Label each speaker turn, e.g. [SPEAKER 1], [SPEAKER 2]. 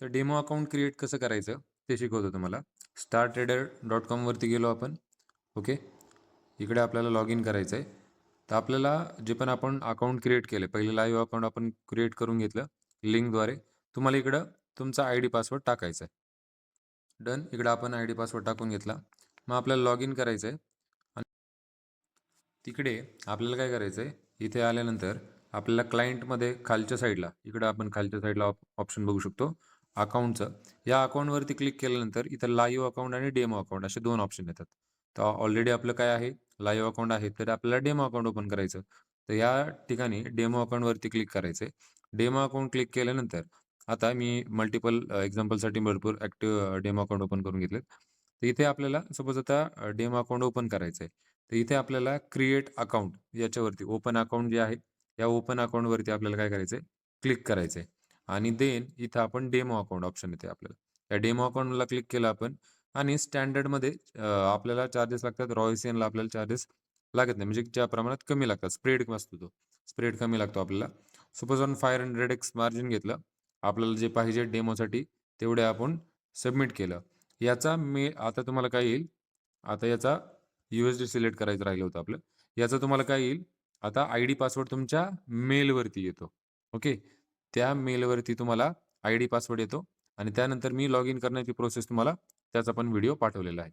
[SPEAKER 1] तर demo account create कसं करायचं ते शिकवतो तुम्हाला. startrader.com वरती गेलो आपण. ओके. इकडे आपल्याला लॉग इन करायचं आहे. तर आपल्याला जे पण आपण अकाउंट क्रिएट केले, पहिले लाईव्ह अकाउंट आपण क्रिएट करून घेतलं लिंकद्वारे. तुम्हाला इकडं तुमचा आयडी पासवर्ड टाकायचा आहे. डन. इकडं आपण आयडी पासवर्ड टाकून घेतला. मग आपल्याला लॉग इन करायचं आहे. आणि तिकडे आपल्याला काय करायचं आहे, इथे आल्यानंतर आपल्याला क्लायंटमध्ये खालच्या साईडला, इकडं आपण खालच्या साईडला ऑप्शन बघू शकतो अकाउंटचं. या अकाउंटवरती क्लिक केल्यानंतर इथं लाईव्ह अकाउंट आणि डेमो अकाउंट असे 2 ऑप्शन येतात. तर ऑलरेडी आपलं काय आहे, लाईव्ह अकाउंट आहे, तर आपल्याला डेमो अकाउंट ओपन करायचं. तर या ठिकाणी डेमो अकाउंटवरती क्लिक करायचं आहे. डेमो अकाउंट क्लिक केल्यानंतर आता मी मल्टिपल एक्झाम्पलसाठी भरपूर डेमो अकाउंट ओपन करून घेतलेत. तर इथे आपल्याला सपोज आता डेमो अकाउंट ओपन करायचं आहे. तर इथे आपल्याला क्रिएट अकाउंट याच्यावरती ओपन अकाउंट जे आहे, या ओपन अकाउंटवरती आपल्याला काय करायचं आहे, क्लिक करायचं आहे. आणि देन इथं आपण डेमो अकाउंट ऑप्शन येते आपल्याला. या डेमो अकाउंटला क्लिक केलं आपण आणि स्टँडर्डमध्ये आपल्याला चार्जेस लागतात. रॉयल्सला आपल्याला चार्जेस लागत नाही. म्हणजे ज्या प्रमाणात कमी लागतात. स्प्रेड असतो तो. स्प्रेड कमी लागतो आपल्याला. सपोज आपण 500x मार्जिन घेतलं. आपल्याला जे पाहिजे डेमोसाठी तेवढे आपण सबमिट केलं. याचा आता तुम्हाला काय येईल, आता याचा USD सिलेक्ट करायचं राहिलं होतं आपलं. याचं तुम्हाला काय येईल, आता आयडी पासवर्ड तुमच्या मेलवरती येतो. ओके. त्या मेलवरती तुम्हाला आयडी पासवर्ड येतो आणि त्यानंतर मी लॉग इन करण्याची प्रोसेस तुम्हाला त्याचा पण व्हिडिओ पाठवलेला आहे.